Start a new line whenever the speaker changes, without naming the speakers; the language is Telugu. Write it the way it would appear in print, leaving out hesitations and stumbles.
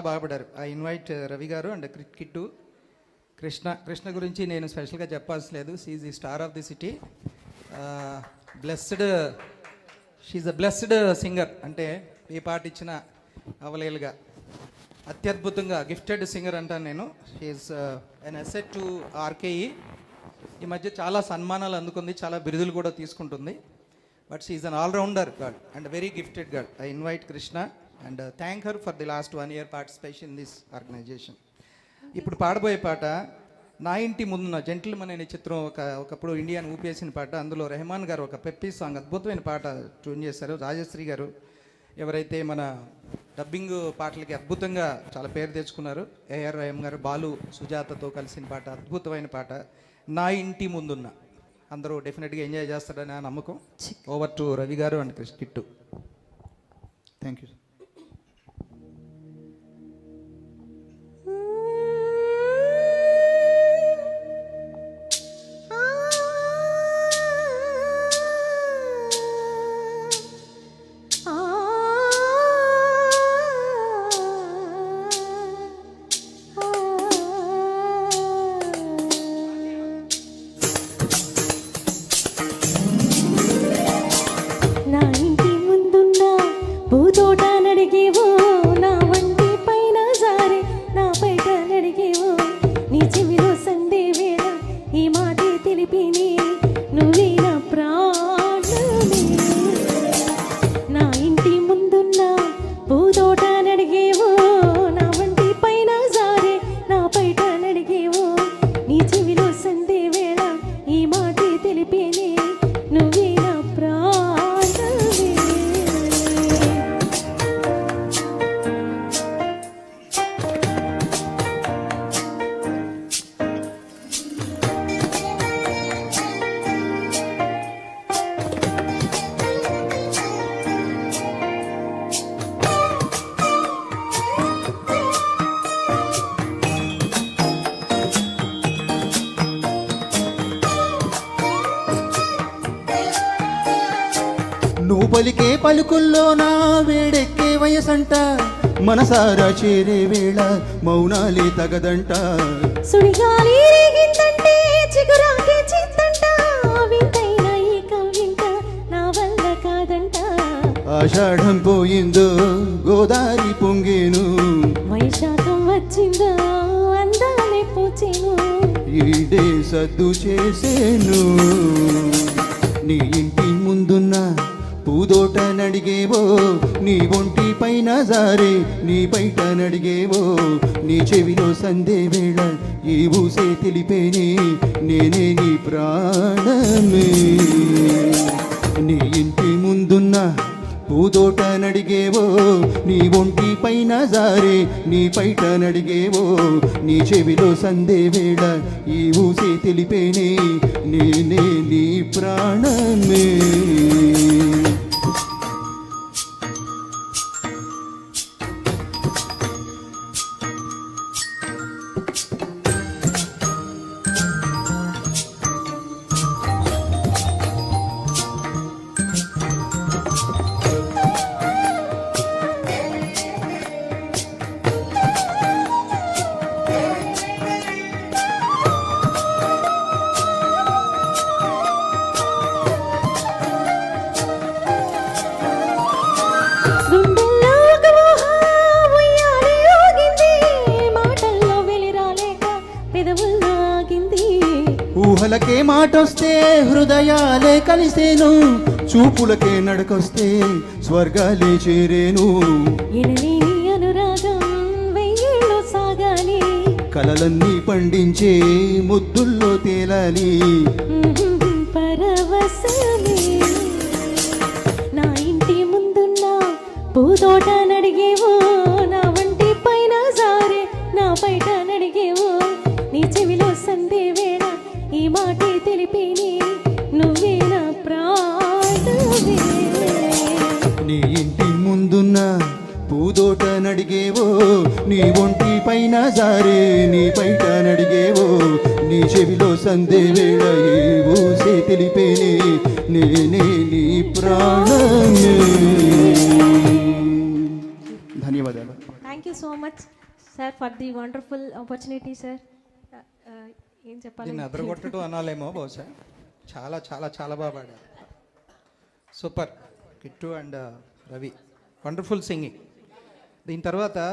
బాగా పడారు. ఐ ఇన్వైట్ రవి గారు అండ్ కిట్టు. కృష్ణ గురించి నేను స్పెషల్గా చెప్పాల్సి లేదు. She's the star of the city. She's a blessed singer. అంటే ఏ పాట ఇచ్చినా అవలేలుగా అత్యద్భుతంగా గిఫ్టెడ్ సింగర్ అంటాను నేను. She's an asset to RKE. ఈ మధ్య చాలా సన్మానాలు అందుకుంది, చాలా బిరుదులు కూడా తీసుకుంటుంది. But she's an allrounder girl and very gifted girl. I invite Krishna and thank her for the last 1 year participation in this organization. ఇప్పుడు పాడబోయే పాట నా ఇంటి ముందున్న జెంటిల్మన్ అనే చిత్రం ఒకప్పుడు ఇండియాని ఊపేసిన పాట. అందులో రెహమాన్ గారు ఒక పెప్పీ సాంగ్ అద్భుతమైన పాట ట్యూన్ చేశారు. రాజశ్రీ గారు ఎవరైతే మన డబ్బింగ్ పాటలకి అద్భుతంగా చాలా పేరు తెచ్చుకున్నారు. ఏఆర్ రెహమాన్ గారు బాలు సుజాతతో కలిసిన పాట, అద్భుతమైన పాట నా ఇంటి ముందున్న. అందరూ డెఫినెట్గా ఎంజాయ్ చేస్తారని నా నమ్మకం. ఓవర్ టు రవి గారు అండ్ కిట్టు. Thank you.
నువ్వు పలికే పలుకుల్లో నా వేడెక్కే వయసంట, మనసారా చేరే వేళ మౌనాలే తగదంట.
సుడిగాలి రేగిందంటే చిగురాకే చిత్తంట, వింతైన ఈ కవింత నా వల్ల కాదంట.
ఆషాఢం పోయిందో గోదారి పొంగేను,
వైశాఖం వచ్చిందో అందాలే పూచెను.
ఈడే సద్దు చేసేను. నీ ఇంటి ముందున్న పూదోట నడిగేవో, నీ ఒంటి పైన జారే నీ బయట నడిగేవో. నీ చెవిలో సందే వేళ ఈ ఊసే తెలిపేనే నేనే నీ ప్రాణమే. నీ ఇంటి ముందున్న పూదోట నడిగేవో, నీ ఒంటి పైన జారే నీ బయట నడిగేవో. నీ చెవిలో సందే వేళ ఈ ఊసే తెలిపేనే నేనే నీ ప్రాణమే. ఊహలకే మాటొస్తే హృదయాలే కలిసేను, చూపులకే నడకొస్తే స్వర్గాలే చేరేను.
ఎనలేని అనురాగం వెయ్యేళ్ళు సాగాలి,
కలలన్నీ పండించే ముద్దుల్లో తేలాలి.
పరవశమే నా ఇంటి ముందున్న పూతోట నడిగేవో, నా వంటి పైన జారే నా బయట నడిగేవో. నీ చెవిలో సందే వేళ ఈ మాటే తెలిపేనే నువ్వే నా ప్రాణమే.
నీ ఇంటి ముందున్న పూదోట నడిగేవో, నీ ఒంటి పైన జారే నీ బయట నడిగేవో. నీ చెవిలో సందే వేళ ఏ ఊసే తెలిపేనే నేనే నీ ప్రాణమే. ధన్యవాదాలు.
Thank you so much sir for the wonderful opportunity sir. ఏం చెప్పాలి,
దీన్ని అదరగొట్టడం అనాలేమో బహుశా. చాలా చాలా చాలా బాగా పాడారు. Super Kittu and Ravi, wonderful singing. దీని తర్వాత